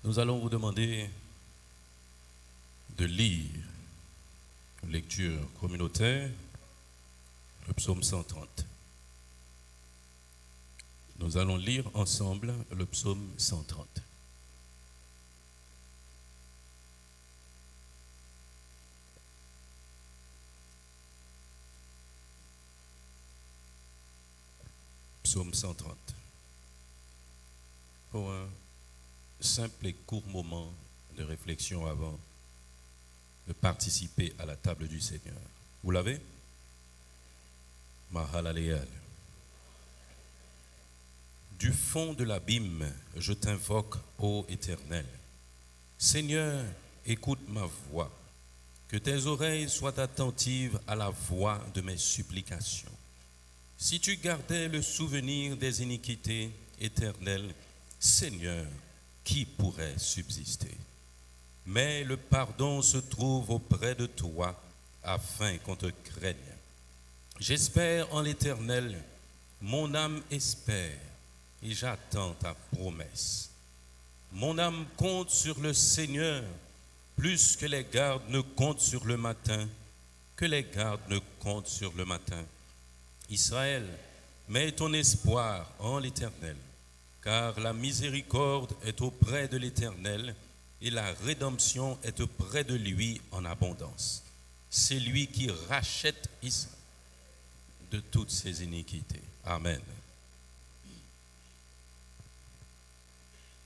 Nous allons vous demander de lire une lecture communautaire, le psaume 130. Nous allons lire ensemble le psaume 130. Psaume 130. Pour un simple et court moment de réflexion avant de participer à la table du Seigneur. Vous l'avez? Mahalaleyal. Du fond de l'abîme, je t'invoque, ô Éternel. Seigneur, écoute ma voix. Que tes oreilles soient attentives à la voix de mes supplications. Si tu gardais le souvenir des iniquités éternelles, Seigneur, qui pourrait subsister? Mais le pardon se trouve auprès de toi, afin qu'on te craigne. J'espère en l'Éternel, mon âme espère, et j'attends ta promesse. Mon âme compte sur le Seigneur, plus que les gardes ne comptent sur le matin, que les gardes ne comptent sur le matin. Israël, mets ton espoir en l'Éternel, car la miséricorde est auprès de l'Éternel et la rédemption est auprès de lui en abondance. C'est lui qui rachète Israël de toutes ses iniquités. Amen.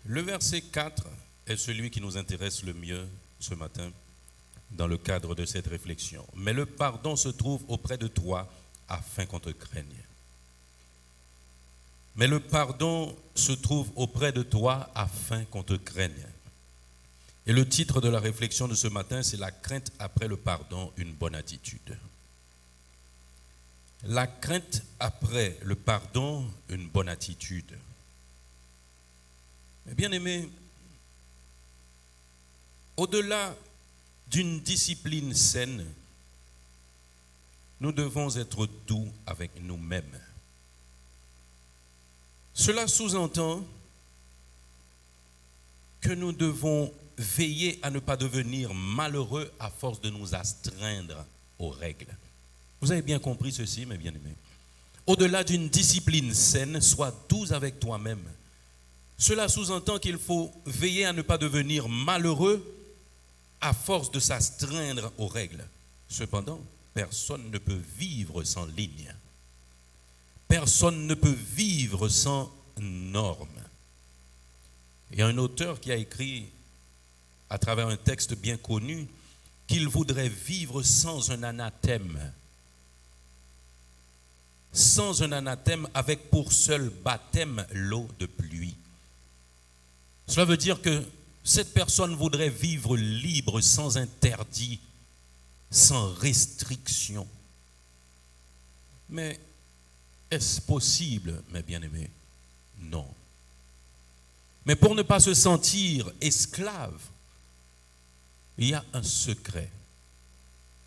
Le verset 4 est celui qui nous intéresse le mieux ce matin dans le cadre de cette réflexion. Mais le pardon se trouve auprès de toi afin qu'on te craigne. Mais le pardon se trouve auprès de toi afin qu'on te craigne. Et le titre de la réflexion de ce matin, c'est la crainte après le pardon, une bonne attitude. La crainte après le pardon, une bonne attitude. Mais bien aimé, au-delà d'une discipline saine, nous devons être doux avec nous-mêmes. Cela sous-entend que nous devons veiller à ne pas devenir malheureux à force de nous astreindre aux règles. Vous avez bien compris ceci, mes bien-aimés. Au-delà d'une discipline saine, sois doux avec toi-même. Cela sous-entend qu'il faut veiller à ne pas devenir malheureux à force de s'astreindre aux règles. Cependant, personne ne peut vivre sans ligne. Personne ne peut vivre sans normes. Il y a un auteur qui a écrit, à travers un texte bien connu, qu'il voudrait vivre sans un anathème. Sans un anathème, avec pour seul baptême l'eau de pluie. Cela veut dire que cette personne voudrait vivre libre, sans interdit, sans restriction. Mais est-ce possible, mes bien-aimés? Non. Mais pour ne pas se sentir esclave, il y a un secret.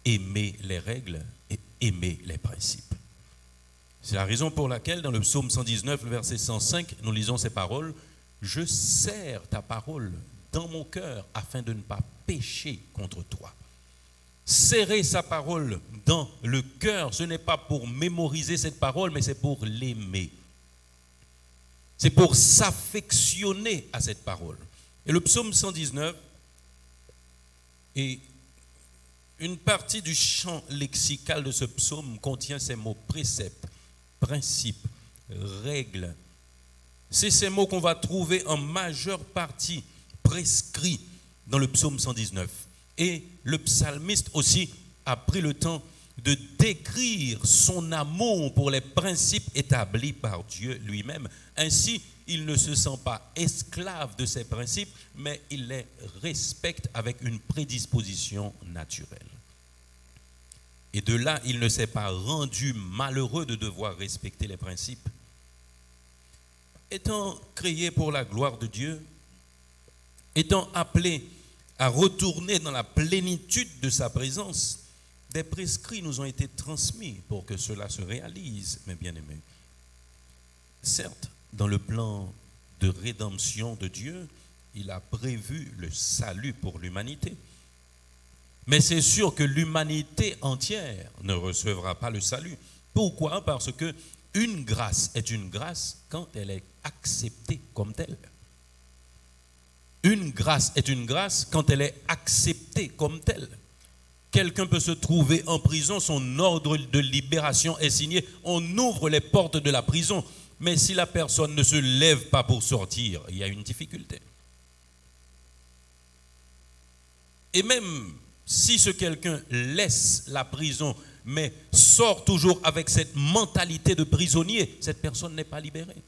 Aimer les règles et aimer les principes. C'est la raison pour laquelle, dans le psaume 119, le verset 105, nous lisons ces paroles. Je serre ta parole dans mon cœur afin de ne pas pécher contre toi. Serrer sa parole dans le cœur, ce n'est pas pour mémoriser cette parole, mais c'est pour l'aimer. C'est pour s'affectionner à cette parole. Et le psaume 119 et une partie du champ lexical de ce psaume contient ces mots préceptes, principes, règles. C'est ces mots qu'on va trouver en majeure partie prescrits dans le psaume 119. Et le psalmiste aussi a pris le temps de décrire son amour pour les principes établis par Dieu lui-même. Ainsi, il ne se sent pas esclave de ces principes, mais il les respecte avec une prédisposition naturelle. Et de là, il ne s'est pas rendu malheureux de devoir respecter les principes. Étant créé pour la gloire de Dieu, étant appelé à retourner dans la plénitude de sa présence, des prescrits nous ont été transmis pour que cela se réalise, mes bien-aimés. Certes, dans le plan de rédemption de Dieu, il a prévu le salut pour l'humanité. Mais c'est sûr que l'humanité entière ne recevra pas le salut. Pourquoi? Parce que une grâce est une grâce quand elle est acceptée comme telle. Une grâce est une grâce quand elle est acceptée comme telle. Quelqu'un peut se trouver en prison, son ordre de libération est signé, on ouvre les portes de la prison, mais si la personne ne se lève pas pour sortir, il y a une difficulté. Et même si ce quelqu'un laisse la prison, mais sort toujours avec cette mentalité de prisonnier, cette personne n'est pas libérée.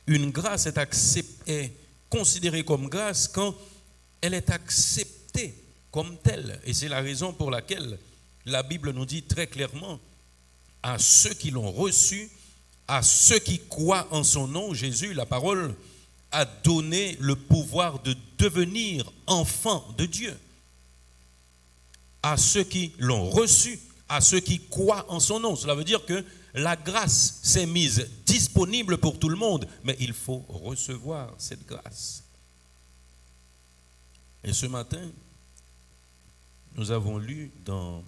Une grâce est considérée comme grâce quand elle est acceptée comme telle. Et c'est la raison pour laquelle la Bible nous dit très clairement, à ceux qui l'ont reçu, à ceux qui croient en son nom, Jésus, la parole, a donné le pouvoir de devenir enfants de Dieu. À ceux qui l'ont reçu, à ceux qui croient en son nom. Cela veut dire que la grâce s'est mise disponible pour tout le monde, mais il faut recevoir cette grâce. Et ce matin, nous avons lu dans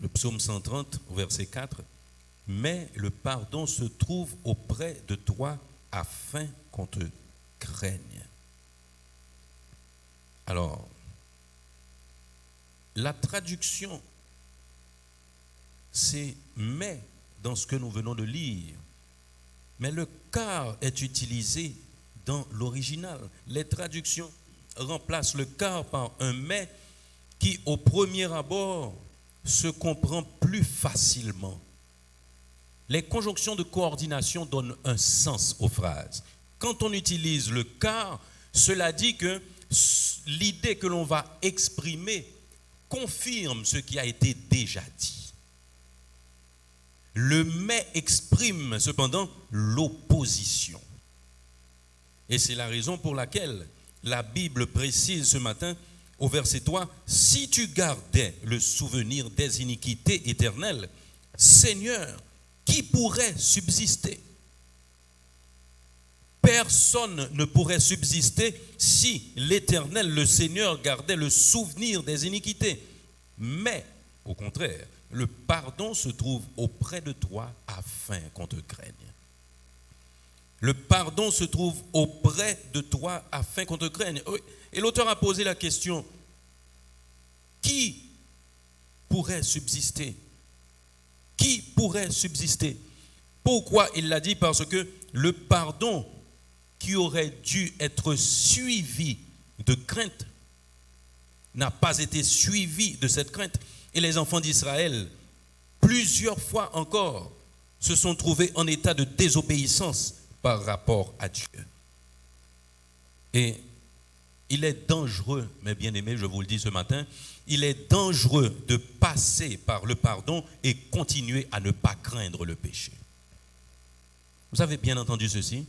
le psaume 130, verset 4, « Mais le pardon se trouve auprès de toi afin qu'on te craigne. » Alors, la traduction, c'est « mais » dans ce que nous venons de lire. Mais le « car » est utilisé dans l'original. Les traductions remplacent le « car » par un « mais » qui, au premier abord, se comprend plus facilement. Les conjonctions de coordination donnent un sens aux phrases. Quand on utilise le « car », cela dit que l'idée que l'on va exprimer confirme ce qui a été déjà dit. Le « mais » exprime cependant l'opposition. Et c'est la raison pour laquelle la Bible précise ce matin au verset 3, « Si tu gardais le souvenir des iniquités éternelles, Seigneur, qui pourrait subsister? » Personne ne pourrait subsister si l'Éternel, le Seigneur, gardait le souvenir des iniquités. Mais, au contraire, le pardon se trouve auprès de toi afin qu'on te craigne. Le pardon se trouve auprès de toi afin qu'on te craigne. Et l'auteur a posé la question, qui pourrait subsister? Qui pourrait subsister? Pourquoi il l'a dit? Parce que le pardon qui aurait dû être suivi de crainte n'a pas été suivi de cette crainte. Et les enfants d'Israël, plusieurs fois encore, se sont trouvés en état de désobéissance par rapport à Dieu. Et il est dangereux, mes bien-aimés, je vous le dis ce matin, il est dangereux de passer par le pardon et continuer à ne pas craindre le péché. Vous avez bien entendu ceci?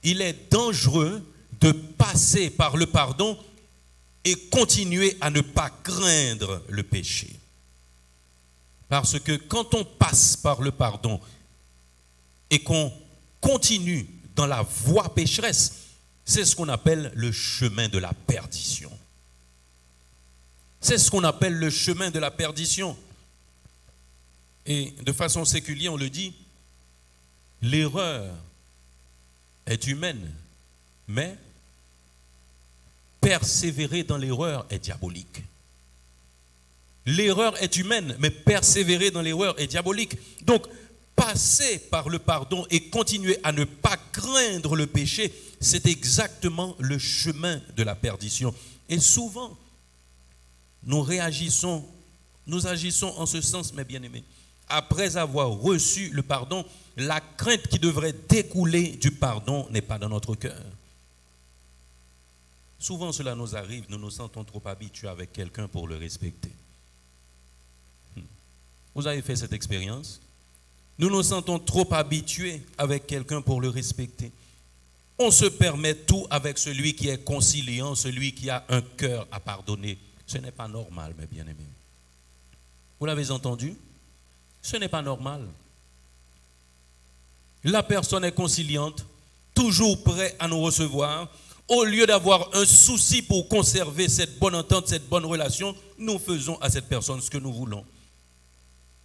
Il est dangereux de passer par le pardon et continuer à ne pas craindre le péché. Parce que quand on passe par le pardon et qu'on continue dans la voie pécheresse, c'est ce qu'on appelle le chemin de la perdition. C'est ce qu'on appelle le chemin de la perdition. Et de façon séculière, on le dit, l'erreur est humaine, mais persévérer dans l'erreur est diabolique. L'erreur est humaine, mais persévérer dans l'erreur est diabolique. Donc, passer par le pardon et continuer à ne pas craindre le péché, c'est exactement le chemin de la perdition. Et souvent, nous agissons en ce sens, mes bien-aimés. Après avoir reçu le pardon, la crainte qui devrait découler du pardon n'est pas dans notre cœur. Souvent, cela nous arrive, nous nous sentons trop habitués avec quelqu'un pour le respecter. Vous avez fait cette expérience? Nous nous sentons trop habitués avec quelqu'un pour le respecter. On se permet tout avec celui qui est conciliant, celui qui a un cœur à pardonner. Ce n'est pas normal, mes bien-aimés. Vous l'avez entendu? Ce n'est pas normal. La personne est conciliante, toujours prêt à nous recevoir. Au lieu d'avoir un souci pour conserver cette bonne entente, cette bonne relation, nous faisons à cette personne ce que nous voulons.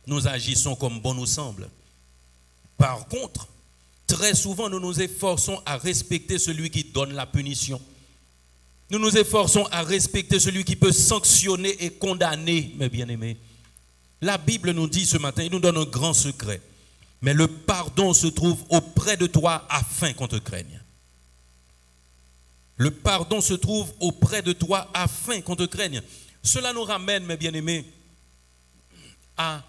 Nous agissons comme bon nous semble. Par contre, très souvent, nous nous efforçons à respecter celui qui donne la punition. Nous nous efforçons à respecter celui qui peut sanctionner et condamner, mes bien-aimés. La Bible nous dit ce matin, il nous donne un grand secret. Mais le pardon se trouve auprès de toi afin qu'on te craigne. Le pardon se trouve auprès de toi afin qu'on te craigne. Cela nous ramène, mes bien-aimés, à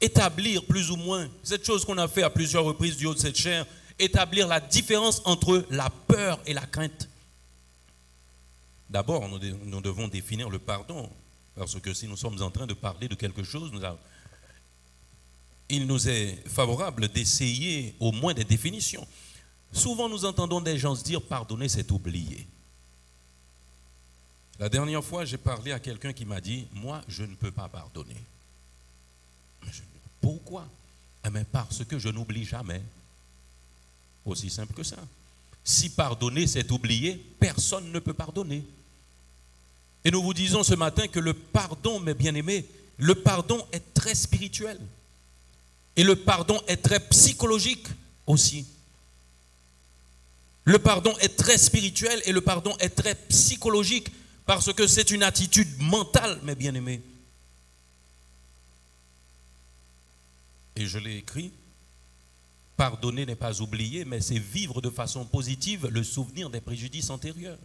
établir plus ou moins cette chose qu'on a fait à plusieurs reprises du haut de cette chair, établir la différence entre la peur et la crainte. D'abord, nous devons définir le pardon, parce que si nous sommes en train de parler de quelque chose, il nous est favorable d'essayer au moins des définitions. Souvent, nous entendons des gens se dire « pardonner, c'est oublier ». La dernière fois, j'ai parlé à quelqu'un qui m'a dit « moi, je ne peux pas pardonner ». Pourquoi? Mais parce que je n'oublie jamais. Aussi simple que ça. Si pardonner, c'est oublier, personne ne peut pardonner. Et nous vous disons ce matin que le pardon, mes bien-aimés, le pardon est très spirituel. Et le pardon est très psychologique aussi. Le pardon est très spirituel et le pardon est très psychologique parce que c'est une attitude mentale, mes bien-aimés. Et je l'ai écrit, pardonner n'est pas oublier, mais c'est vivre de façon positive le souvenir des préjudices antérieurs.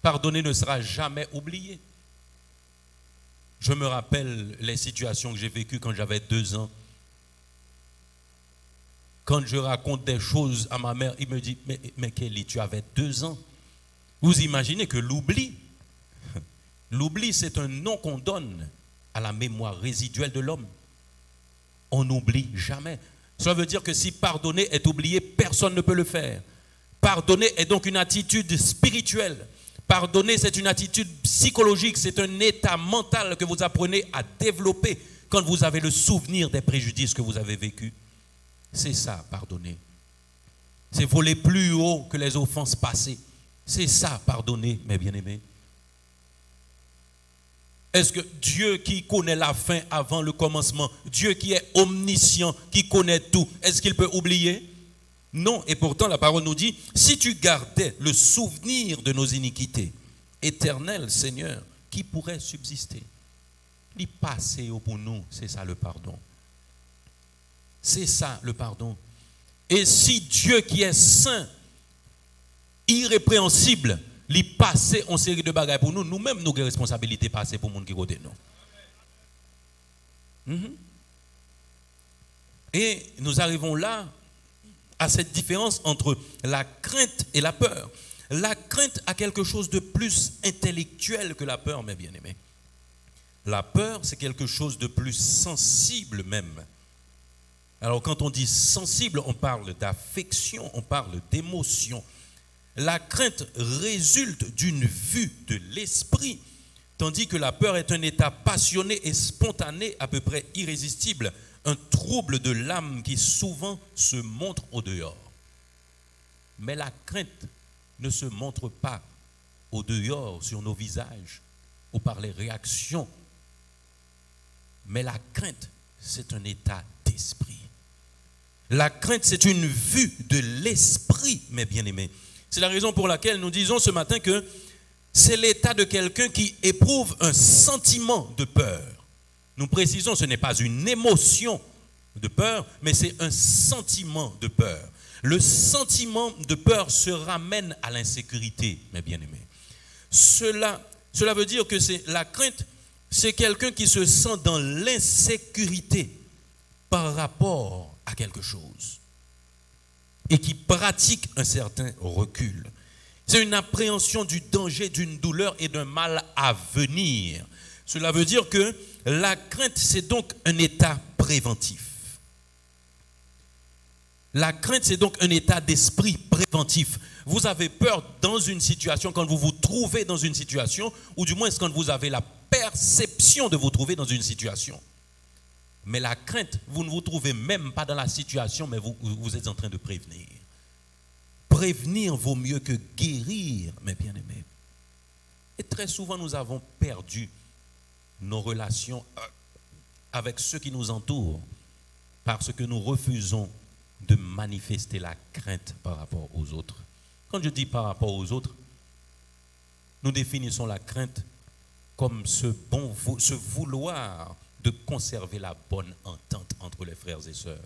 Pardonner ne sera jamais oublié. Je me rappelle les situations que j'ai vécues quand j'avais 2 ans. Quand je raconte des choses à ma mère, il me dit, mais Kelly, tu avais 2 ans. Vous imaginez que l'oubli, c'est un nom qu'on donne à la mémoire résiduelle de l'homme. On n'oublie jamais. Cela veut dire que si pardonner est oublié, personne ne peut le faire. Pardonner est donc une attitude spirituelle. Pardonner, c'est une attitude psychologique, c'est un état mental que vous apprenez à développer quand vous avez le souvenir des préjudices que vous avez vécus. C'est ça, pardonner. C'est voler plus haut que les offenses passées. C'est ça, pardonner, mes bien-aimés. Est-ce que Dieu qui connaît la fin avant le commencement, Dieu qui est omniscient, qui connaît tout, est-ce qu'il peut oublier? Non, et pourtant la parole nous dit, si tu gardais le souvenir de nos iniquités, éternel Seigneur, qui pourrait subsister? Il passé pour nous, c'est ça le pardon. C'est ça le pardon. Et si Dieu qui est saint, irrépréhensible, li passé en série de bagages pour nous, nous-mêmes nous avons responsabilité passer pour le monde qui côté nous. Et nous arrivons là à cette différence entre la crainte et la peur. La crainte a quelque chose de plus intellectuel que la peur, mes bien-aimés. La peur, c'est quelque chose de plus sensible même. Alors quand on dit sensible, on parle d'affection, on parle d'émotion. La crainte résulte d'une vue de l'esprit, tandis que la peur est un état passionné et spontané, à peu près irrésistible, un trouble de l'âme qui souvent se montre au dehors. Mais la crainte ne se montre pas au dehors sur nos visages ou par les réactions. Mais la crainte, c'est un état d'esprit. La crainte, c'est une vue de l'esprit, mes bien-aimés. C'est la raison pour laquelle nous disons ce matin que c'est l'état de quelqu'un qui éprouve un sentiment de peur. Nous précisons, ce n'est pas une émotion de peur, mais c'est un sentiment de peur. Le sentiment de peur se ramène à l'insécurité, mes bien-aimés. Cela veut dire que la crainte, c'est quelqu'un qui se sent dans l'insécurité par rapport à quelque chose et qui pratique un certain recul. C'est une appréhension du danger, d'une douleur et d'un mal à venir. Cela veut dire que la crainte, c'est donc un état préventif. La crainte, c'est donc un état d'esprit préventif. Vous avez peur dans une situation, quand vous vous trouvez dans une situation, ou du moins quand vous avez la perception de vous trouver dans une situation. Mais la crainte, vous ne vous trouvez même pas dans la situation, mais vous êtes en train de prévenir. prévenir vaut mieux que guérir, mes bien-aimés. Et très souvent, nous avons perdu nos relations avec ceux qui nous entourent parce que nous refusons de manifester la crainte par rapport aux autres. Quand je dis par rapport aux autres, nous définissons la crainte comme ce vouloir de conserver la bonne entente entre les frères et sœurs.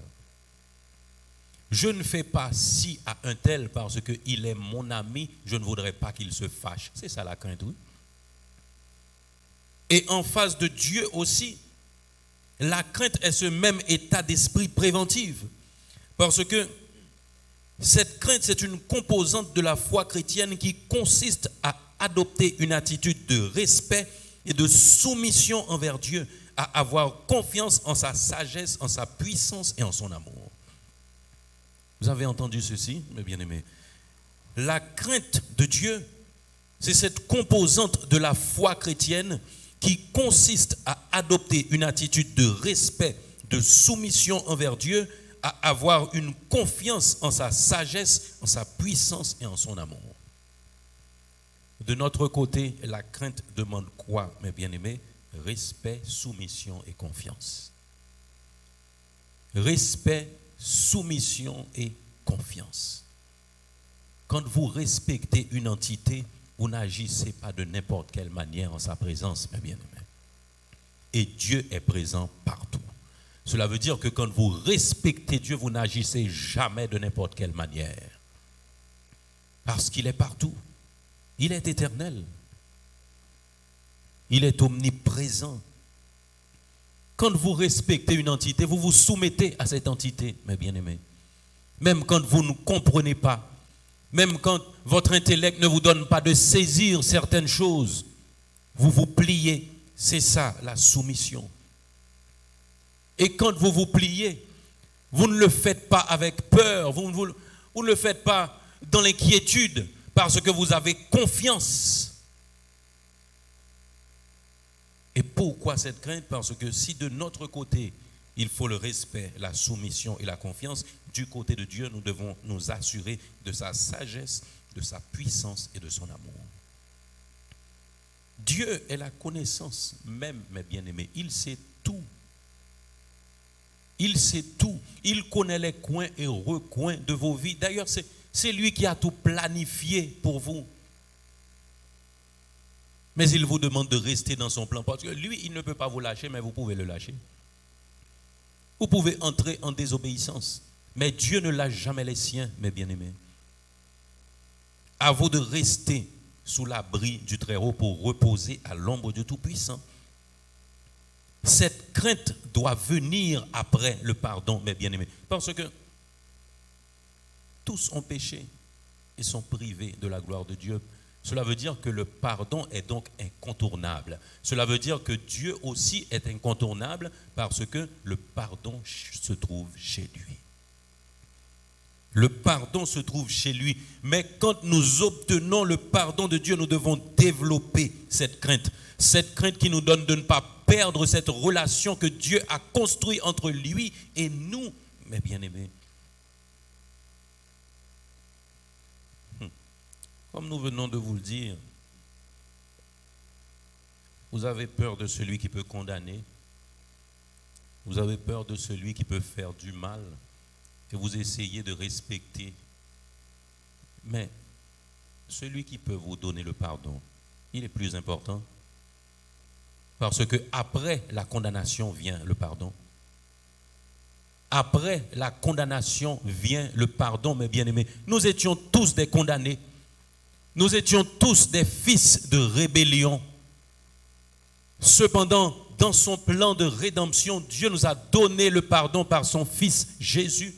Je ne fais pas ci à un tel parce qu'il est mon ami, je ne voudrais pas qu'il se fâche. C'est ça la crainte, oui. Et en face de Dieu aussi, la crainte est ce même état d'esprit préventif. Parce que cette crainte, c'est une composante de la foi chrétienne qui consiste à adopter une attitude de respect et de soumission envers Dieu, à avoir confiance en sa sagesse, en sa puissance et en son amour. Vous avez entendu ceci, mes bien-aimés? La crainte de Dieu, c'est cette composante de la foi chrétienne qui consiste à adopter une attitude de respect, de soumission envers Dieu, à avoir une confiance en sa sagesse, en sa puissance et en son amour. De notre côté, la crainte demande quoi, mes bien-aimés? Respect, soumission et confiance. Respect, soumission et confiance. Quand vous respectez une entité, vous n'agissez pas de n'importe quelle manière en sa présence, mes bien-aimés. Et Dieu est présent partout. Cela veut dire que quand vous respectez Dieu, vous n'agissez jamais de n'importe quelle manière. Parce qu'il est partout. Il est éternel. Il est omniprésent. Quand vous respectez une entité, vous vous soumettez à cette entité, mes bien-aimés. Même quand vous ne comprenez pas, même quand votre intellect ne vous donne pas de saisir certaines choses, vous vous pliez. C'est ça la soumission. Et quand vous vous pliez, vous ne le faites pas avec peur, vous ne le faites pas dans l'inquiétude, parce que vous avez confiance. Et pourquoi cette crainte? Parce que si de notre côté, il faut le respect, la soumission et la confiance, du côté de Dieu, nous devons nous assurer de sa sagesse, de sa puissance et de son amour. Dieu est la connaissance même, mes bien-aimés. Il sait tout. Il sait tout. Il connaît les coins et recoins de vos vies. D'ailleurs, c'est lui qui a tout planifié pour vous. Mais il vous demande de rester dans son plan. Parce que lui, il ne peut pas vous lâcher, mais vous pouvez le lâcher. Vous pouvez entrer en désobéissance. Mais Dieu ne lâche jamais les siens, mes bien-aimés. À vous de rester sous l'abri du Très-Haut pour reposer à l'ombre du Tout-Puissant. Cette crainte doit venir après le pardon, mes bien-aimés. Parce que tous ont péché et sont privés de la gloire de Dieu. Cela veut dire que le pardon est donc incontournable. Cela veut dire que Dieu aussi est incontournable parce que le pardon se trouve chez lui. Le pardon se trouve chez lui. Mais quand nous obtenons le pardon de Dieu, nous devons développer cette crainte. Cette crainte qui nous donne de ne pas perdre cette relation que Dieu a construite entre lui et nous, mes bien-aimés. Comme nous venons de vous le dire, vous avez peur de celui qui peut condamner. Vous avez peur de celui qui peut faire du mal. Et vous essayez de respecter. Mais celui qui peut vous donner le pardon, il est plus important. Parce que après la condamnation vient le pardon. Après la condamnation vient le pardon, mes bien-aimés. Nous étions tous des condamnés. Nous étions tous des fils de rébellion. Cependant, dans son plan de rédemption, Dieu nous a donné le pardon par son Fils Jésus.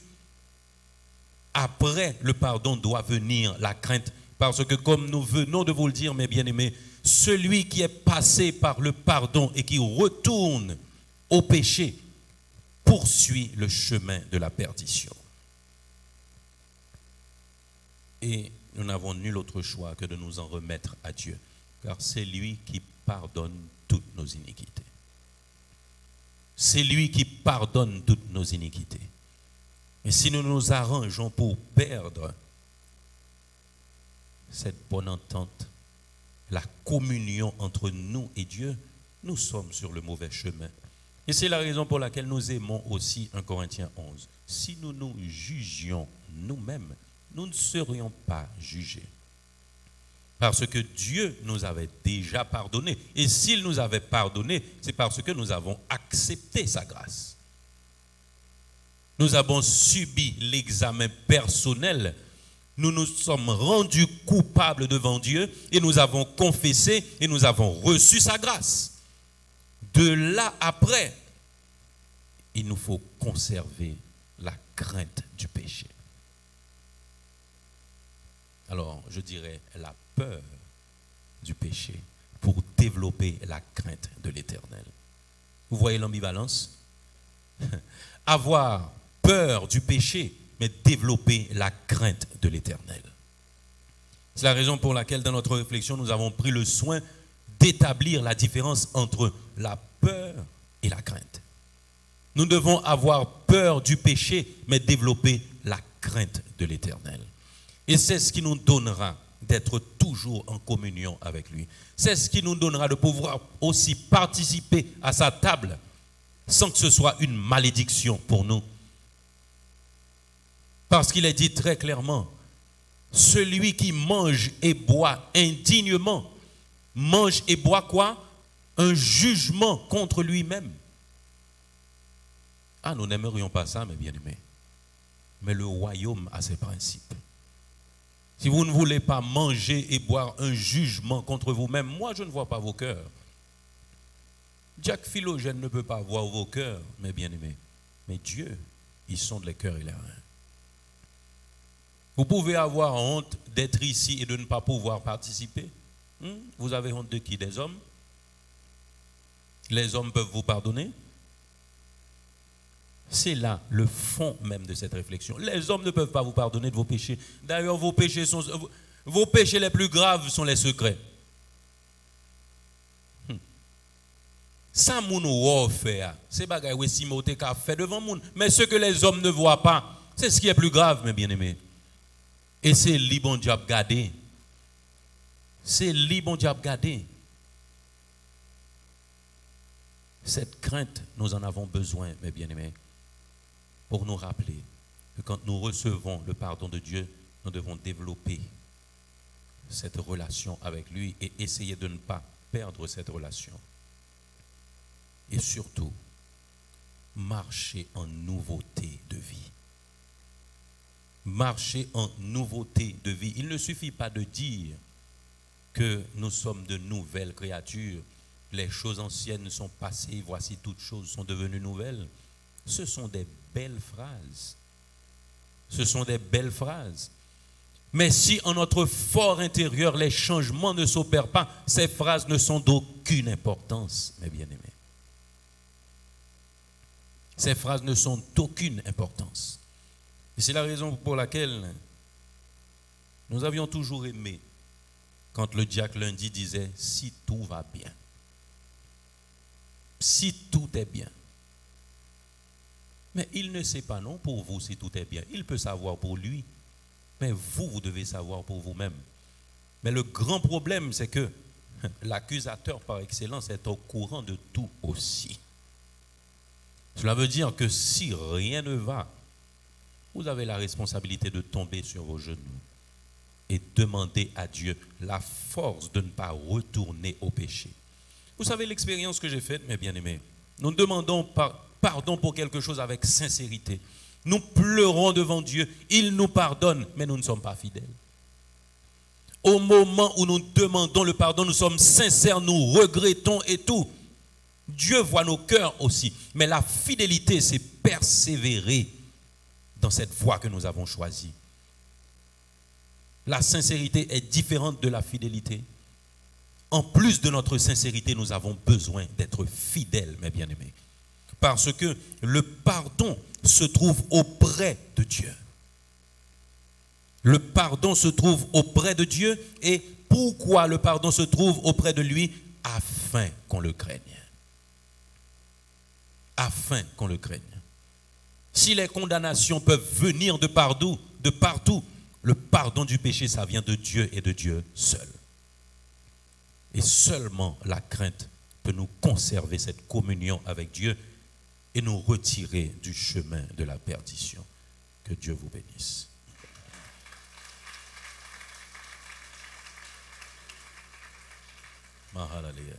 Après le pardon doit venir la crainte. Parce que comme nous venons de vous le dire, mes bien-aimés, celui qui est passé par le pardon et qui retourne au péché poursuit le chemin de la perdition. Et nous n'avons nul autre choix que de nous en remettre à Dieu, car c'est lui qui pardonne toutes nos iniquités. C'est lui qui pardonne toutes nos iniquités. Et si nous nous arrangeons pour perdre cette bonne entente, la communion entre nous et Dieu, nous sommes sur le mauvais chemin. Et c'est la raison pour laquelle nous aimons aussi 1 Corinthiens 11. Si nous nous jugions nous-mêmes, nous ne serions pas jugés. Parce que Dieu nous avait déjà pardonné. Et s'il nous avait pardonné, c'est parce que nous avons accepté sa grâce. Nous avons subi l'examen personnel. Nous nous sommes rendus coupables devant Dieu et nous avons confessé et nous avons reçu sa grâce. De là après, il nous faut conserver la crainte du péché. Alors, je dirais la peur du péché pour développer la crainte de l'Éternel. Vous voyez l'ambivalence? Avoir peur du péché, mais développer la crainte de l'Éternel. C'est la raison pour laquelle, dans notre réflexion, nous avons pris le soin d'établir la différence entre la peur et la crainte. Nous devons avoir peur du péché, mais développer la crainte de l'Éternel. Et c'est ce qui nous donnera d'être toujours en communion avec lui. C'est ce qui nous donnera de pouvoir aussi participer à sa table sans que ce soit une malédiction pour nous. Parce qu'il est dit très clairement, celui qui mange et boit indignement, mange et boit quoi? Un jugement contre lui-même. Ah, nous n'aimerions pas ça, mes bien-aimés. Mais le royaume a ses principes. Si vous ne voulez pas manger et boire un jugement contre vous-même, moi je ne vois pas vos cœurs. Jacques Philogène ne peut pas voir vos cœurs, mes bien-aimés. Mais Dieu, il sonde les cœurs et les reins. Vous pouvez avoir honte d'être ici et de ne pas pouvoir participer. Vous avez honte de qui? Des hommes? Les hommes peuvent vous pardonner? C'est là le fond même de cette réflexion. Les hommes ne peuvent pas vous pardonner de vos péchés. D'ailleurs, vos péchés les plus graves sont les secrets. Ça, moun fait, c'est bagay oui Timothée qu'a fait devant moun. Mais ce que les hommes ne voient pas, c'est ce qui est plus grave, mes bien-aimés. Et c'est li bon diable gardé. C'est li bon diable gardé. Cette crainte, nous en avons besoin, mes bien-aimés, pour nous rappeler que quand nous recevons le pardon de Dieu, nous devons développer cette relation avec lui et essayer de ne pas perdre cette relation. Et surtout, marcher en nouveauté de vie. Marcher en nouveauté de vie. Il ne suffit pas de dire que nous sommes de nouvelles créatures. Les choses anciennes sont passées, voici toutes choses sont devenues nouvelles. Ce sont des belles phrases. Ce sont des belles phrases. Mais si en notre fort intérieur, les changements ne s'opèrent pas, ces phrases ne sont d'aucune importance, mes bien-aimés. Ces phrases ne sont d'aucune importance. Et c'est la raison pour laquelle nous avions toujours aimé quand le diacre lundi disait « si tout va bien ». Si tout est bien. Mais il ne sait pas non pour vous si tout est bien. Il peut savoir pour lui. Mais vous devez savoir pour vous-même. Mais le grand problème, c'est que l'accusateur par excellence est au courant de tout aussi. Cela veut dire que si rien ne va, vous avez la responsabilité de tomber sur vos genoux et demander à Dieu la force de ne pas retourner au péché. Vous savez l'expérience que j'ai faite, mes bien-aimés. Nous demandons pardon pour quelque chose avec sincérité. Nous pleurons devant Dieu, il nous pardonne, mais nous ne sommes pas fidèles. Au moment où nous demandons le pardon, nous sommes sincères, nous regrettons et tout. Dieu voit nos cœurs aussi. Mais la fidélité, c'est persévérer dans cette voie que nous avons choisie. La sincérité est différente de la fidélité. En plus de notre sincérité, nous avons besoin d'être fidèles, mes bien-aimés. Parce que le pardon se trouve auprès de Dieu. Le pardon se trouve auprès de Dieu. Et pourquoi le pardon se trouve auprès de lui? Afin qu'on le craigne. Afin qu'on le craigne. Si les condamnations peuvent venir de partout, Le pardon du péché, ça vient de Dieu et de Dieu seul. Et seulement la crainte peut nous conserver cette communion avec Dieu et nous retirer du chemin de la perdition. Que Dieu vous bénisse. Mahalaleluia.